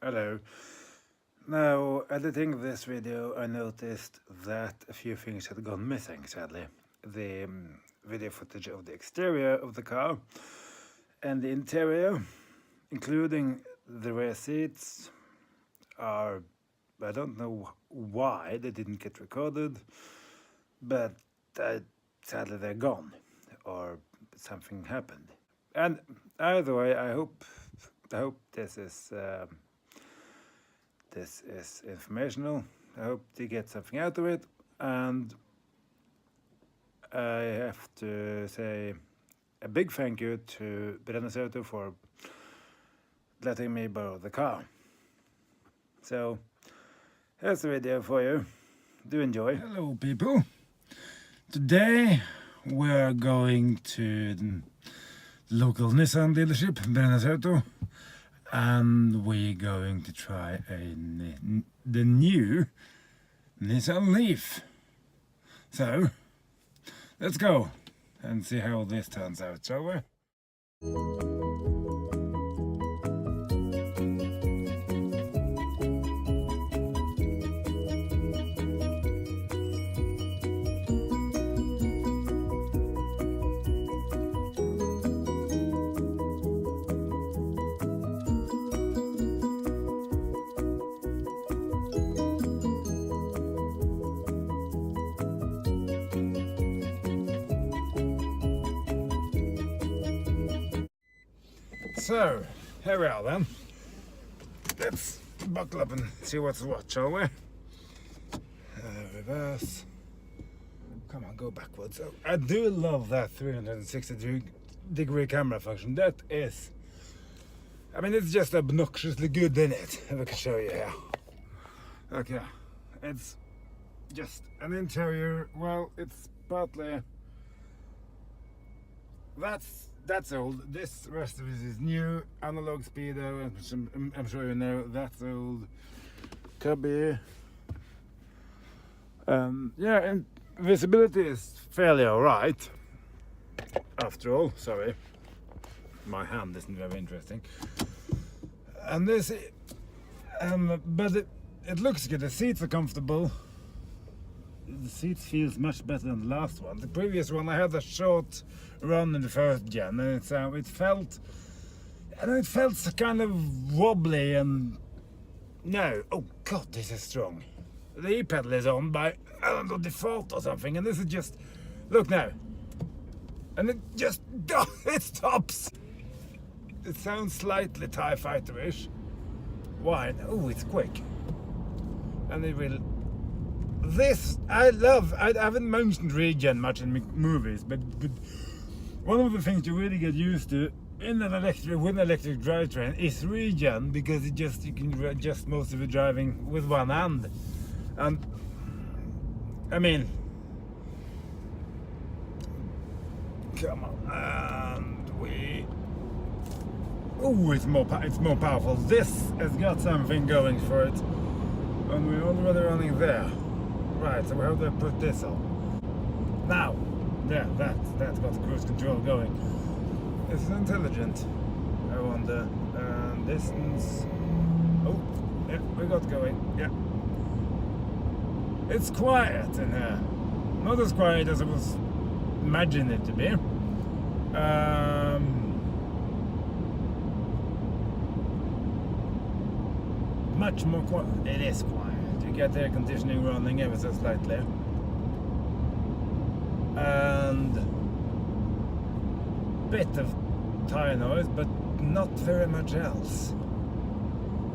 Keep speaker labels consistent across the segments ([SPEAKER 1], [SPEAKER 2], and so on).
[SPEAKER 1] Hello. Now, editing this video, I noticed that a few things had gone missing, sadly. The video footage of the exterior of the car and the interior, including the rear seats, are, I don't know why they didn't get recorded, but sadly they're gone, or something happened. And either way, I hope this is informational. I hope they get something out of it, and I have to say a big thank you to Auto for letting me borrow the car. So here's the video for you. Do enjoy. Hello people. Today we're going to the local Nissan dealership, Auto, and we're going to try the new Nissan Leaf. So let's go and see how this turns out, shall we? So, here we are then. Let's buckle up and see what's what, shall we? Reverse. Come on, go backwards. Oh, I do love that 360-degree camera function. That is, I mean, it's just obnoxiously good, isn't it? If I can show you here. Okay, it's just an interior. Well, it's partly. That's old. This rest of it is new. Analog speedo. I'm sure you know that's old. Cubby. Yeah, and visibility is fairly alright. After all, sorry, my hand isn't very interesting. And this, but it looks good. The seats are comfortable. The seats feels much better than the last one. The previous one, I had a short run in the first gen, and it felt kind of wobbly and oh god, this is strong. The e-pedal is on by, I don't know, default or something, and this is just, look now, and it just it stops. It sounds slightly TIE Fighter-ish. Why? Oh, it's quick, and it will. This I love. I haven't mentioned regen much in movies, but one of the things you really get used to with an electric drivetrain is regen, because you can adjust most of the driving with one hand, and I mean, come on, and it's more powerful. This has got something going for it, and we're already running there. Right, so how do I put this on? Now, yeah, that's got the cruise control going. This is intelligent. I wonder, distance. Oh, yeah, we got going. Yeah, it's quiet in here. Not as quiet as I was imagining it to be. Much more quiet. It is quiet. You get air conditioning running ever so slightly, and bit of tire noise, but not very much else.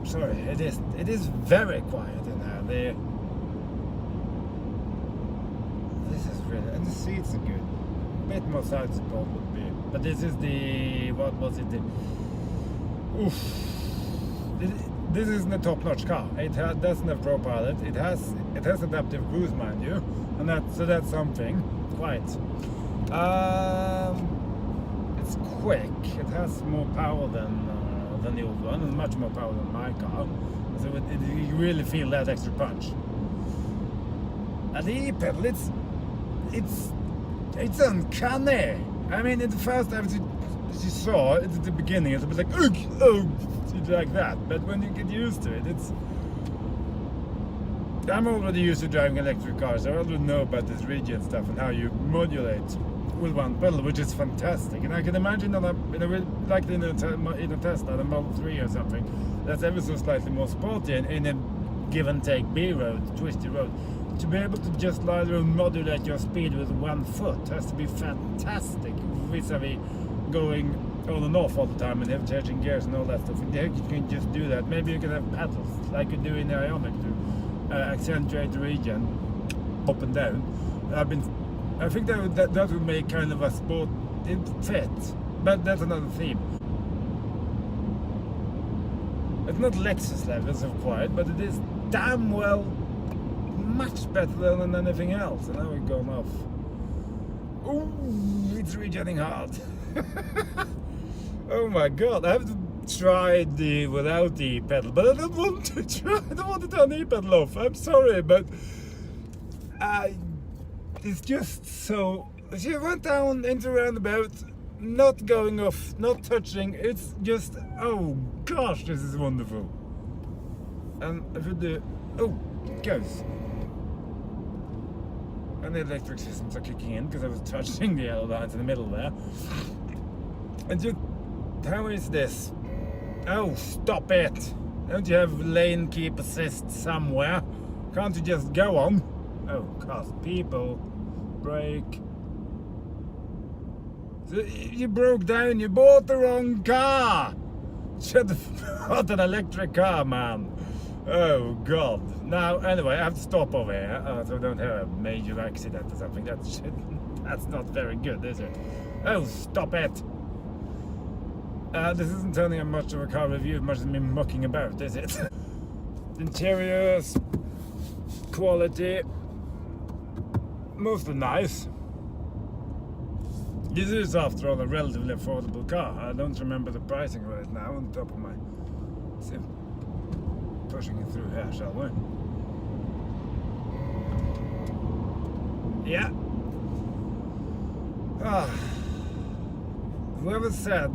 [SPEAKER 1] Sorry, it is very quiet in there. This is really, and the seats are good. A bit more side support would be, but this is the, what was it? This isn't a top-notch car. It doesn't have Pro Pilot. It has adaptive cruise, mind you, and that's something. Quite. It's quick. It has more power than the old one, and much more power than my car. So you really feel that extra punch. And the e-pedal, it's uncanny. I mean, at the first time you saw it at the beginning, it's a bit like, oh, it like that. But when you get used to it, I'm already used to driving electric cars. I already know about this regen stuff and how you modulate with one pedal, which is fantastic. And I can imagine that like in a Tesla, the Model 3 or something, that's ever so slightly more sporty and in a give and take B road, twisty road, to be able to just modulate your speed with one foot has to be fantastic vis-a-vis going on and off all the time and have changing gears and all that stuff. And you can just do that. Maybe you can have pedals like you do in the Ioniq to accentuate the regen up and down. I think that would make kind of a sport. It fits, but that's another theme. It's not Lexus levels of quiet, but it is damn well much better than anything else. And now we've gone off. Ooh, it's regenning hard. Oh my god, I have to try the without the pedal, but I don't want to try. I don't want to turn the pedal off. I'm sorry, but it's just so. She went down into roundabout, not going off, not touching. It's just, oh gosh, this is wonderful. And if you do, oh, it goes. And the electric systems are kicking in because I was touching the yellow lines in the middle there. And just, how is this? Oh, stop it! Don't you have lane keep assist somewhere? Can't you just go on? Oh, cause people brake. So you broke down, you bought the wrong car! Should have bought an electric car, man. Oh god. Now, anyway, I have to stop over here so I don't have a major accident or something. That's not very good, is it? Oh, stop it! This isn't turning out much of a car review, much as me mucking about, is it? Interiors, quality, mostly nice. This is, after all, a relatively affordable car. I don't remember the pricing right now on top of my... See, pushing it through here, shall we? Yeah. Whoever said,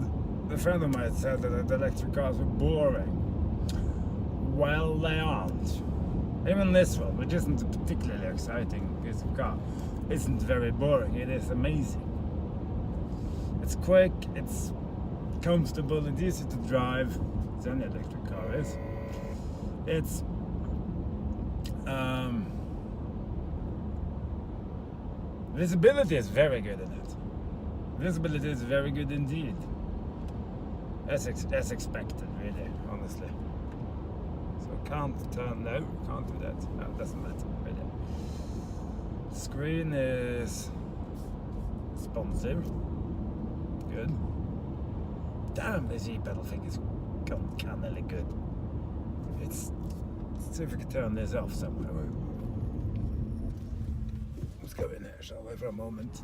[SPEAKER 1] a friend of mine said that electric cars were boring. Well, they aren't. Even this one, which isn't a particularly exciting piece of car, isn't very boring. It is amazing. It's quick, it's comfortable, it's easy to drive. It's any electric car is. It's visibility is very good in it. Visibility is very good indeed. As expected, really, honestly. So can't turn, no, can't do that. No, it doesn't matter, really. Screen is responsive. Good. Damn, this e-pedal thing is uncannily good. Let's see if we can turn this off somewhere. Let's go in here, shall we, for a moment.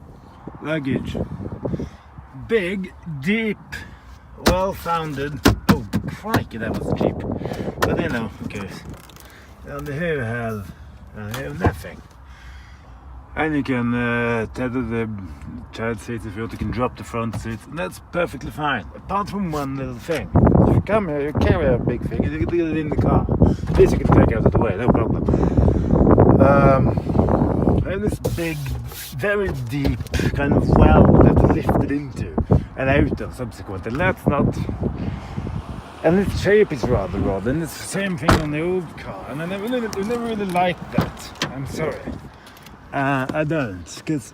[SPEAKER 1] Luggage. Big, deep, well-founded. Oh, crikey, that was cheap. But you know, who cares? And here we have nothing. And you can tether the child seats if you want. You can drop the front seats, and that's perfectly fine. Apart from one little thing. If you come here, you carry a big thing, and you can leave it in the car. This you can take out of the way, no problem. And this big, very deep kind of well that is lifted into and out of subsequently. That's not. And its shape is rather odd, and it's the same thing on the old car. And I never really liked that. I'm sorry. I don't, because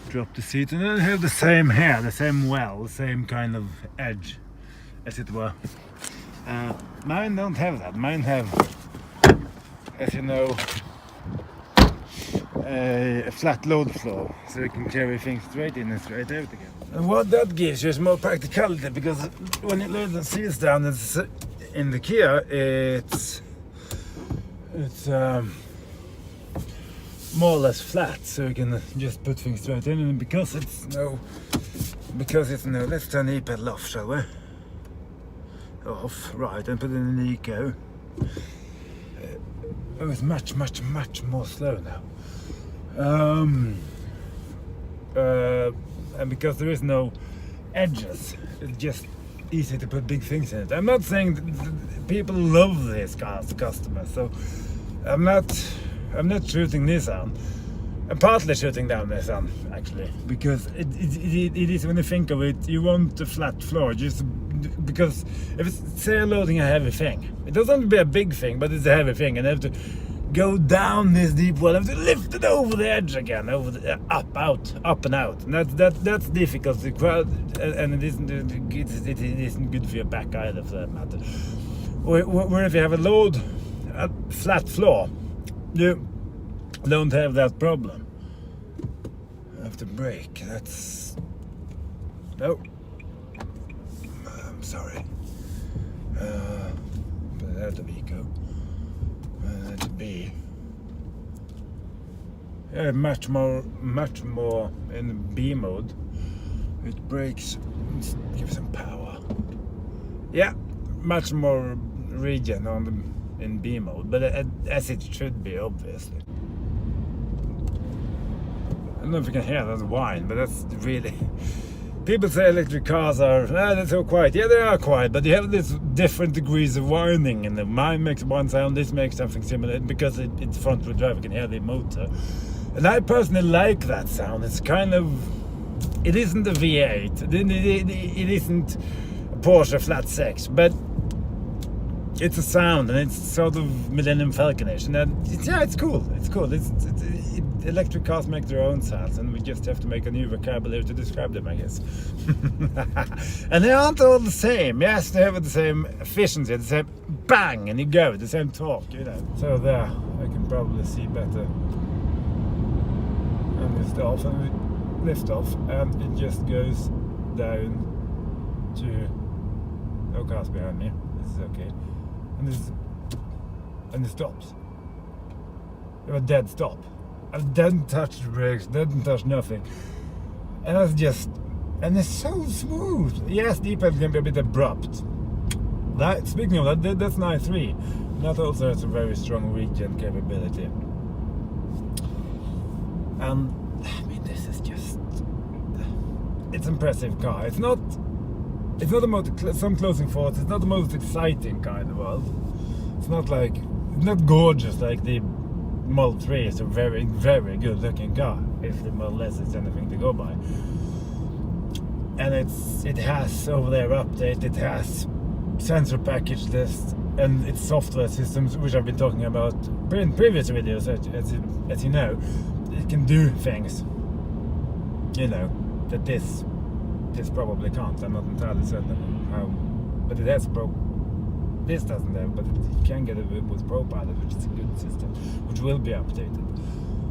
[SPEAKER 1] drop the seat and then have the same hair, the same well, the same kind of edge, as it were. Mine don't have that. Mine have, as you know, a flat load floor, so you can carry things straight in and straight out again. And what that gives you is more practicality, because when you load the seats down in the Kia, it's more or less flat, so you can just put things straight in. And because it's no, let's turn the e-pedal off, shall we? Off, right, and put it in eco. Oh, it's much more slow now. And because there is no edges, it's just easy to put big things in it. I'm not saying that people love these cars, the customers. So I'm not shooting Nissan. I'm partly shooting down Nissan actually, because it is, when you think of it, you want a flat floor, just because if it's, say, loading a heavy thing, it doesn't have to be a big thing, but it's a heavy thing, and I have to go down this deep well, I have to lift it over the edge again, over the, up and out, and that's difficult, and it isn't good for your back either, for that matter. Where if you have a flat floor, you don't have that problem. I have to brake. That's no. I'm sorry. Put it out of eco. To be. Yeah, much more in B mode. It brakes, gives some power. Yeah, much more regen on in B mode, but as it should be, obviously. I don't know if you can hear that whine, but that's really... People say electric cars are, they're so quiet. Yeah, they are quiet, but you have this different degrees of whining, and mine makes one sound, this makes something similar, because it's front wheel drive, you can hear the motor. And I personally like that sound. It's kind of... It isn't a V8, it isn't a Porsche flat 6, but it's a sound, and it's sort of Millennium Falconish, and it's cool. It's cool. Electric cars make their own sounds, and we just have to make a new vocabulary to describe them, I guess. And they aren't all the same. Yes, they have the same efficiency, the same bang, and you go, the same torque, you know. So there, I can probably see better. And we start off, and we lift off, and it just goes down to no cars behind me. This is okay. And it stops. You have a dead stop. I didn't touch the brakes, didn't touch nothing. And that's just, and it's so smooth. Yes, the E-pedal can be a bit abrupt. Speaking of that, that's 9.3. That also has a very strong regen capability. And, I mean, this is just, it's an impressive car. It's not the most, some closing thoughts, it's not the most exciting car in the world. It's not gorgeous like the Model 3 is a very, very good looking car, if the Model S is anything to go by. And it has over-the-air update, it has sensor package list, and its software systems, which I've been talking about in previous videos, as you know. It can do things, you know, that this probably can't. I'm not entirely certain how, but it has this doesn't have, but it can get it with ProPilot, which is a good system, which will be updated.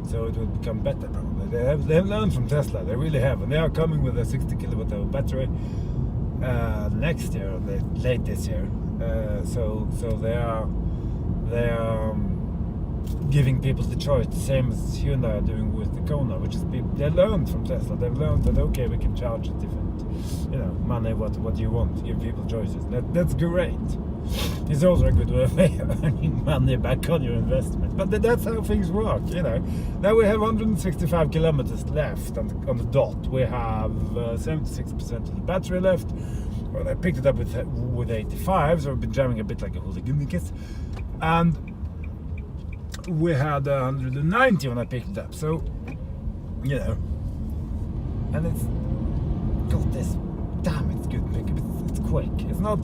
[SPEAKER 1] So it will become better probably. They have learned from Tesla, they really have, and they are coming with a 60 kilowatt hour battery next year, or late this year. So they are giving people the choice, the same as Hyundai are doing with the Kona, which is they learned from Tesla. They've learned that okay, we can charge different, you know, money what you want, give people choices. That's great. It's also a good way of earning money back on your investment. But that's how things work, you know. Now we have 165 kilometers left on the dot. We have 76% of the battery left. Well, I picked it up with 85, so I've been jamming a bit like a hooligan, and we had 190 when I picked it up. So, you know, and it's got this. Damn, it's good pickup. It's quick. It's not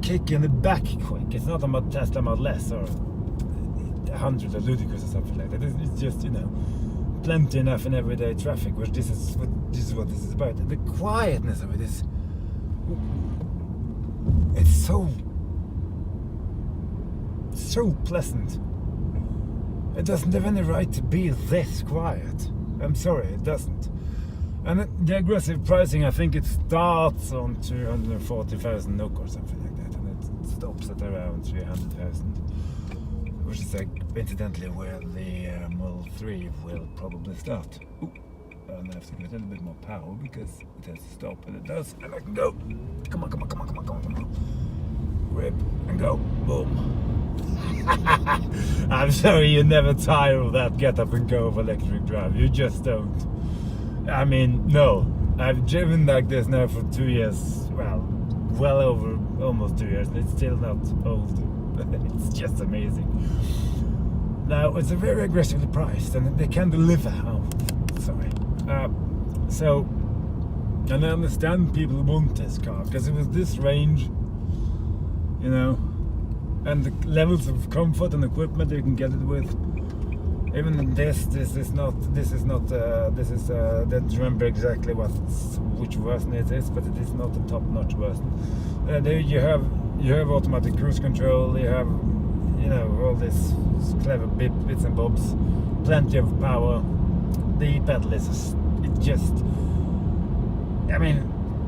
[SPEAKER 1] kick in the back quick. It's not about Tesla Model S or 100 or Ludicrous or something like that. It's just, you know, plenty enough in everyday traffic, which this is what this is about. The quietness of it is, it's so pleasant. It doesn't have any right to be this quiet. I'm sorry, it doesn't. And the aggressive pricing, I think it starts on 240,000 NOK or something like that, and it stops at around 300,000, which is incidentally where the Model 3 will probably start. Ooh, and I have to give it a little bit more power because it has to stop, and it does, and I can go. Come on. Grip and go. Boom. I'm sorry, you never tire of that get up and go of electric drive. You just don't. I mean, no. I've driven like this now for 2 years. Well, well over almost 2 years, and it's still not old. It's just amazing. Now it's a very aggressively priced, and they can deliver. Oh, sorry. So, and I understand people want this car because it was this range, you know, and the levels of comfort and equipment you can get it with. Even this is not. I don't remember exactly which version it is, but it is not a top-notch version. There you have automatic cruise control. You have, you know, all this clever bits and bobs, plenty of power. The e-pedal is just. I mean,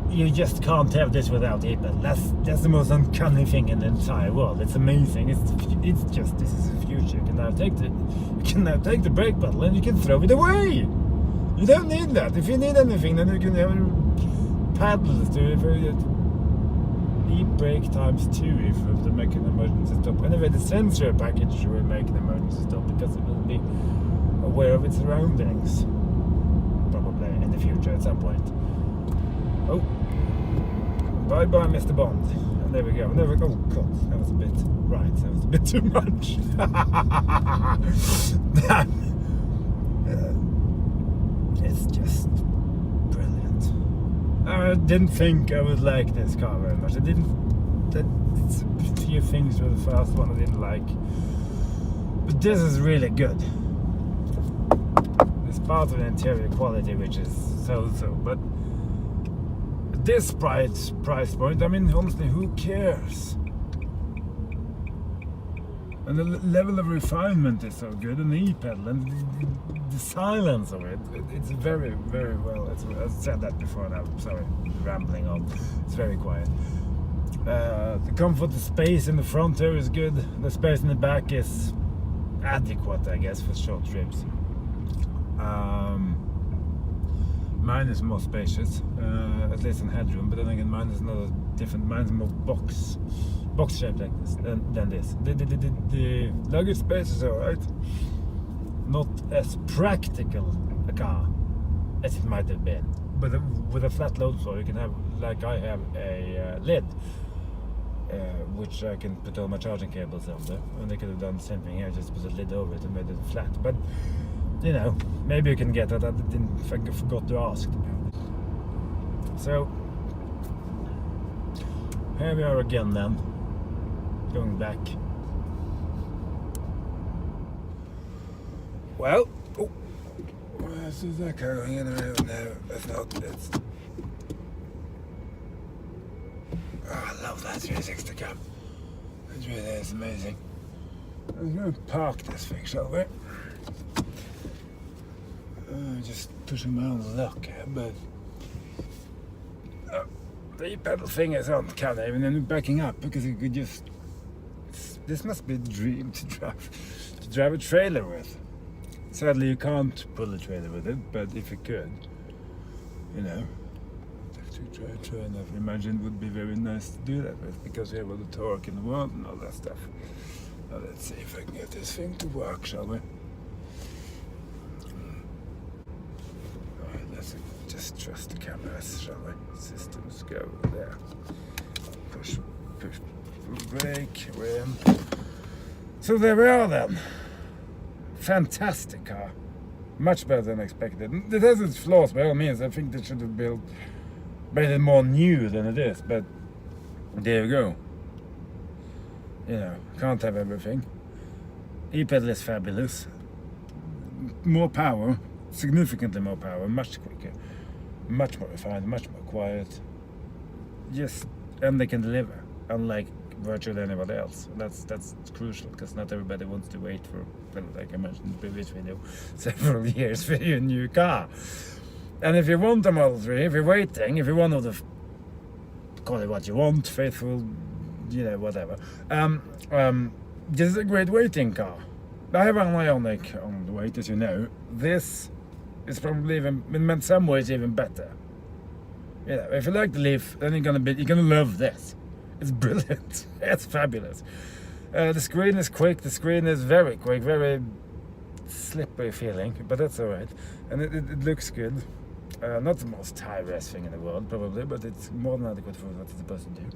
[SPEAKER 1] you just can't have this without e-pedal. That's the most uncanny thing in the entire world. It's amazing. It's just, this is the future. You can now take the brake pedal and you can throw it away. You don't need that. If you need anything, then you can have paddles to e-brake times 2 if you have to make an emergency stop. Anyway, the sensor package will make an emergency stop because it will be aware of its surroundings. Probably in the future at some point. Oh, bye-bye, Mr. Bond. And there we go. Oh, God, that was a bit... Right, that was a bit too much. It's just brilliant. I didn't think I would like this car very much. It's a few things with the first one I didn't like. But this is really good. There's part of the interior quality which is so-so, but this price point, I mean, honestly, who cares? And the level of refinement is so good, and the e-pedal, and the silence of it, it's very, very well. I've said that before, and I'm sorry, rambling on. It's very quiet. The comfort, the space in the front here is good. The space in the back is adequate, I guess, for short trips. Mine is more spacious, at least in headroom, but then again mine is another different, mine's more box shaped like this than this. The luggage space is alright. Not as practical a car as it might have been. But with a flat load floor you can have, like I have, a lid which I can put all my charging cables under, and they could have done the same thing here, just put a lid over it and made it flat. But you know, maybe you can get that. I forgot to ask. So here we are again then, going back. Well, where's that going in? No, that's not it. Oh, I love that 360 cab. It really is amazing. Let's go park this thing, shall we? Just pushing my own luck here, but the e-pedal thing is uncanny, even then backing up, because you could just... This must be a dream to drive a trailer with. Sadly, you can't pull a trailer with it, but if you could, you know, Drivetrain, I imagine would be very nice to do that with, because you have all the torque in the world and all that stuff. Now let's see if I can get this thing to work, shall we? Let's just trust the cameras, shall we? Systems go there. Push brake, we're in. So there we are then. Fantastic car. Much better than expected. It has its flaws by all means. I think they should have made it more new than it is, but there you go. You know, can't have everything. E-pedal is fabulous. More power. Significantly more power, much quicker, much more refined, much more quiet. Just, and they can deliver, unlike virtually anybody else. That's crucial, because not everybody wants to wait for, like I mentioned in the previous video, several years for your new car. And if you want a Model 3, if you're waiting, if you want to call it what you want, faithful, you know, whatever, this is a great waiting car. I have an Ioniq on the wait, as you know. This is probably even, in some ways, even better. You know, if you like the Leaf, then you're gonna love this. It's brilliant. It's fabulous. The screen is quick. The screen is very quick, very slippery feeling, but that's all right. And it looks good. Not the most high-res thing in the world, probably, but it's more than adequate for what it's supposed to do.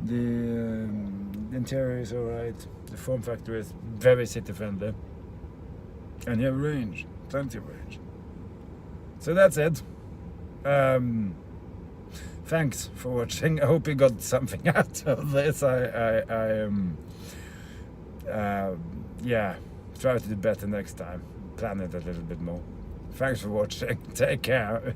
[SPEAKER 1] The interior is alright. The form factor is very city-friendly. And you have range, plenty of range. So that's it. Thanks for watching. I hope you got something out of this. Yeah, try to do better next time. Plan it a little bit more. Thanks for watching. Take care.